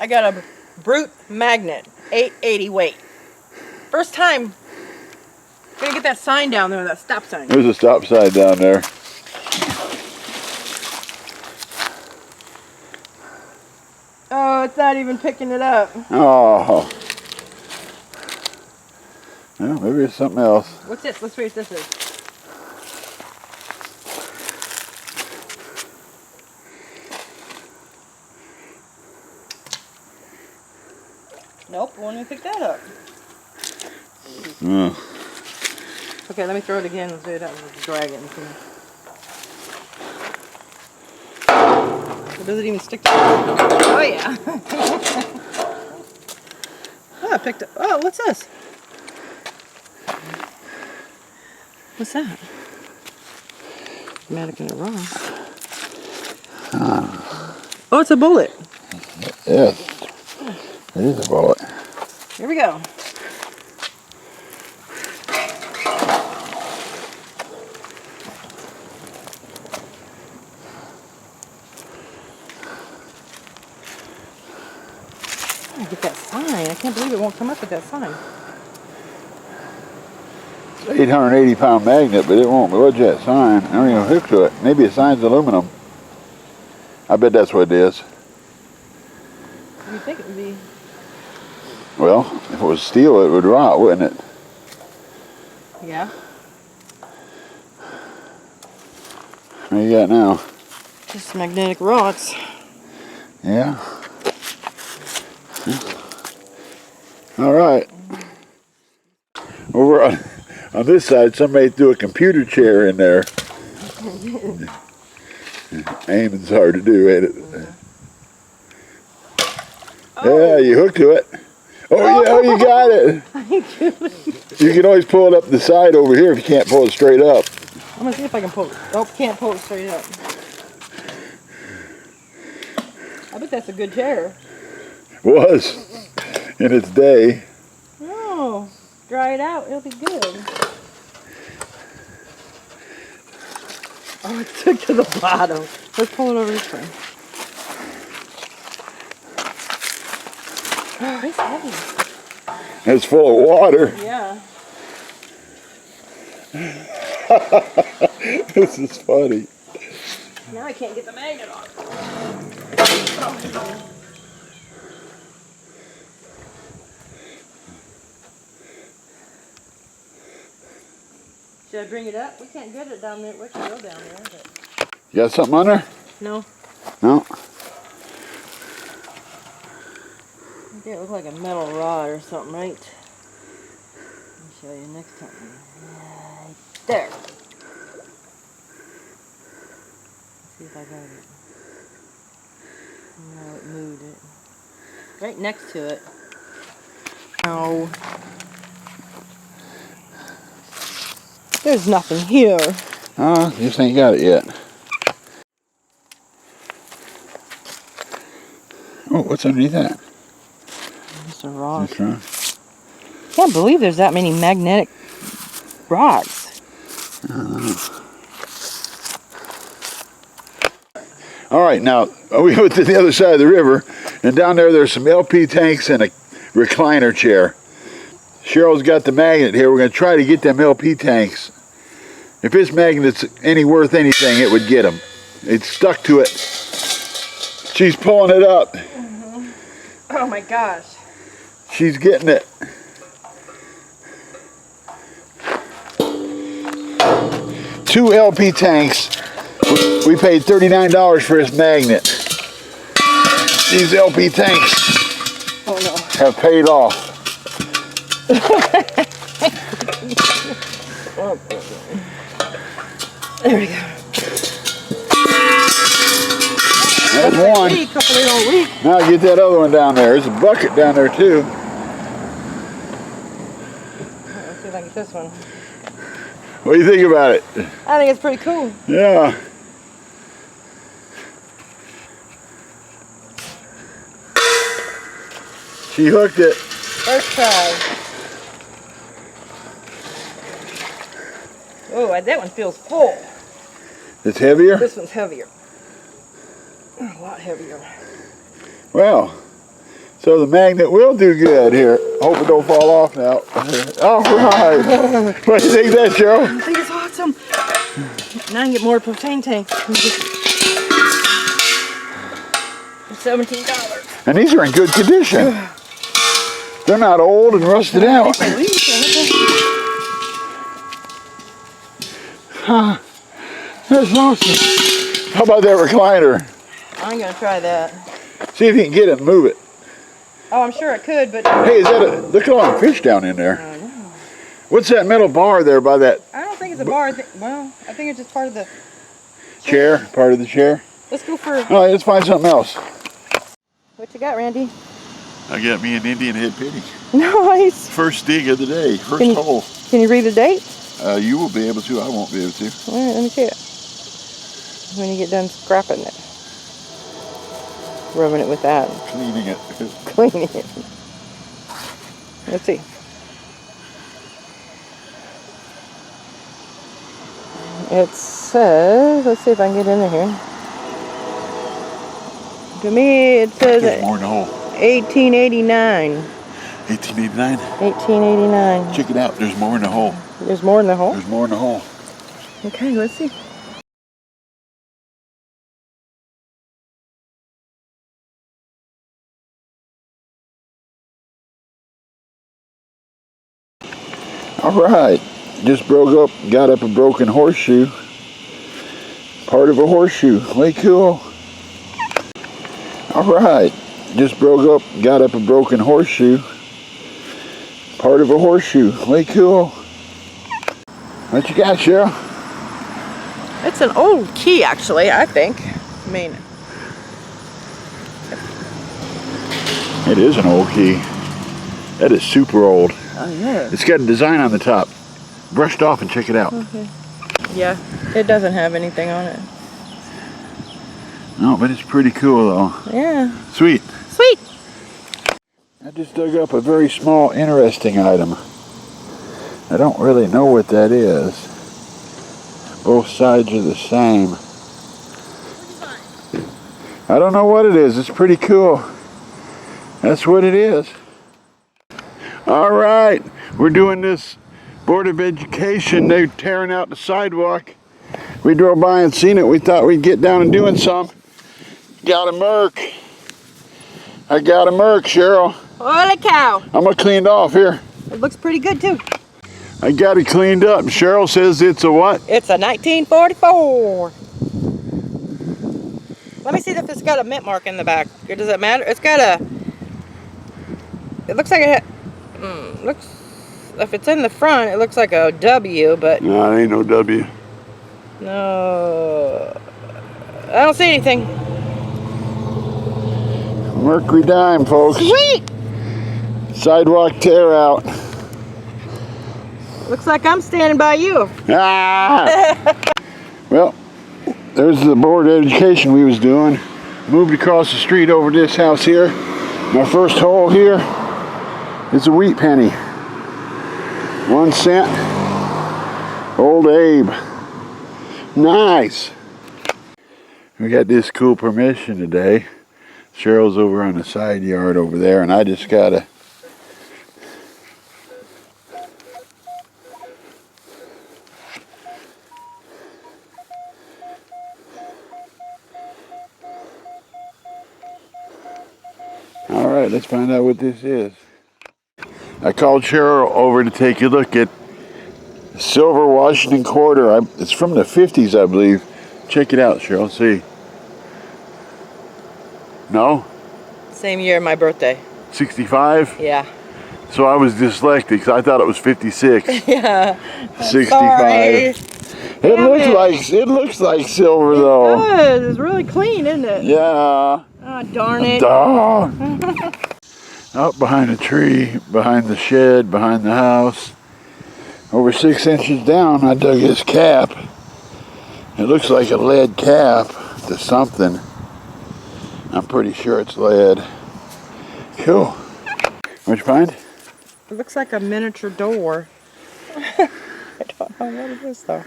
I got a brute magnet, 880 weight. First time. Gonna get that sign down there, that stop sign. There's a stop sign down there. Oh, it's not even picking it up. Oh. Well, maybe it's something else. What's this? Let's see what this is. Nope, won't even pick that up. Okay, let me throw it again. Let's do that. Let's drag it and see. It doesn't even stick to it. Oh, yeah. Oh, I picked it. Oh, what's this? What's that? Automatic in it wrong. Oh, it's a bullet. Yes, it is a bullet. Here we go. Get that sign. I can't believe it won't come up with that sign. It's an 880-pound magnet, but it won't budge that sign. I don't even hook to it. Maybe the sign's aluminum. I bet that's what it is. You think it would be? Well, if it was steel, it would rot, wouldn't it? Yeah. What do you got now? Just magnetic rocks. Yeah. All right. Over on this side, somebody threw a computer chair in there. Aiming's hard to do, ain't it? Yeah, you hooked to it. Oh, yeah, you got it. You can always pull it up the side over here if you can't pull it straight up. I'm going to see if I can pull it. Oh, can't pull it straight up. I bet that's a good chair. Was in its day. Oh, dry it out. It'll be good. Oh, it took to the bottom. Let's pull it over this way. Oh, it's heavy. It's full of water. Yeah. This is funny. Now I can't get the magnet off. Should I bring it up? We can't get it down there. We can go down there. But... You got something on there? No. No? It looks like a metal rod or something, right? I'll show you next time. Right there. Let's see if I got it. No, it moved it. Right next to it. No. There's nothing here. Oh, you just ain't got it yet. Oh, what's underneath that? Just a rock. That's right. I can't believe there's that many magnetic rocks. All right, now we went to the other side of the river, and down there's some LP tanks and a recliner chair. Cheryl's got the magnet here. We're going to try to get them LP tanks. If this magnet's any worth anything, it would get them. It's stuck to it. She's pulling it up. Oh my gosh. She's getting it. Two LP tanks. We paid $39 for this magnet. These LP tanks have paid off. There we go. That's one. Now get that other one down there. There's a bucket down there too. Let's see if I can get this one. What do you think about it? I think it's pretty cool. Yeah. She hooked it. First try. Oh, that one feels full. It's heavier? This one's heavier. A lot heavier. Well, So the magnet will do good here. Hope it don't fall off now. All right. What do you think of that, Cheryl? I think it's awesome. Now I can get more propane tanks. For $17. And these are in good condition. They're not old and rusted out. That's awesome. How about that recliner? I'm gonna try that. See if you can get it and move it. Oh, I'm sure it could, but Hey, is that a, look at all the fish down in there. I know. What's that metal bar there by that I don't think it's a bar. I think it's just part of the chair? Part of the chair? Let's go for. All right, let's find something else. What you got, Randy? I got me an Indian head penny. Nice. First dig of the day, first hole. Can you read the date? You will be able to, I won't be able to. All right, let me see it. When you get done scrapping it. Rubbing it with that. Cleaning it. Cleaning it. Let's see. It says, let's see if I can get in here. To me, it says There's more in the hole. 1889. 1889? 1889. Check it out, there's more in the hole. There's more in the hole? There's more in the hole. Okay, let's see. All right, just broke up, got up a broken horseshoe. Part of a horseshoe, way cool. All right, just broke up, got up a broken horseshoe. Part of a horseshoe, way cool. What you got, Cheryl? It's an old key, actually, I think. I mean, it is an old key. That is super old. oh yeah. It's got a design on the top. Brushed off and check it out. Okay. Yeah, it doesn't have anything on it. No, but it's pretty cool though. Yeah. Sweet. Sweet. I just dug up a very small, interesting item. I don't really know what that is. Both sides are the same. I don't know what it is. It's pretty cool. That's what it is. All right, we're doing this Board of Education. They're tearing out the sidewalk. We drove by and seen it. We thought we'd get down and doing some. Got a Merc. I got a Merc, Cheryl. Holy cow. I'm gonna clean it off here. It looks pretty good too. I got it cleaned up. Cheryl says it's a what? It's a 1944. Let me see if it's got a mint mark in the back. Does it matter? It's got a. It looks like it. Looks. If it's in the front, it looks like a W, but. No, it ain't no W. No. I don't see anything. Mercury dime, folks. Sweet. Sidewalk tear out. Looks like I'm standing by you. Ah! Well, there's the Board of Education we was doing. Moved across the street over this house here. My first hole here is a wheat penny. 1 cent. Old Abe. Nice. We got this cool permission today. Cheryl's over on the side yard over there, and I just gotta all right, let's find out what this is. I called Cheryl over to take a look at silver Washington quarter. It's from the 50s, I believe. Check it out, Cheryl. See. No? Same year, my birthday. 65? Yeah. So I was dyslexic, so I thought it was 56. Yeah. 65. Sorry. It looks like silver though. It does. It's really clean, isn't it? Yeah. Oh, darn it. Duh. Up behind a tree, behind the shed, behind the house. Over 6 inches down, I dug his cap. It looks like a lead cap to something. I'm pretty sure it's lead. Cool. What'd you find? It looks like a miniature door. I don't know what it is though.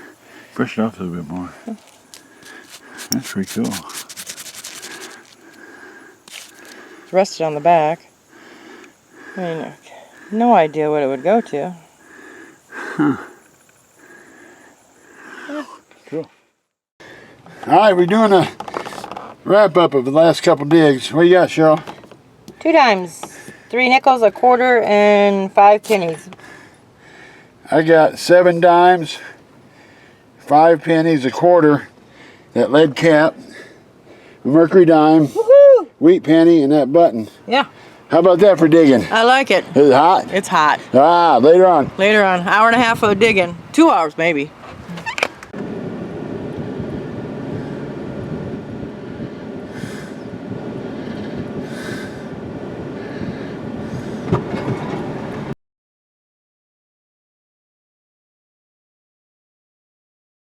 Brush it off a little bit more. That's pretty cool. It's rusted on the back. I mean, no idea what it would go to. Cool. All right, we're doing a wrap up of the last couple digs. What you got, Cheryl? 2 times. 3 nickels, a quarter, and 5 pennies. I got 7 dimes, 5 pennies, a quarter, that lead cap, a mercury dime, wheat penny, and that button. Yeah. How about that for digging? I like it. Is it hot? It's hot. Ah, later on. Later on, hour and a half of digging. 2 hours maybe.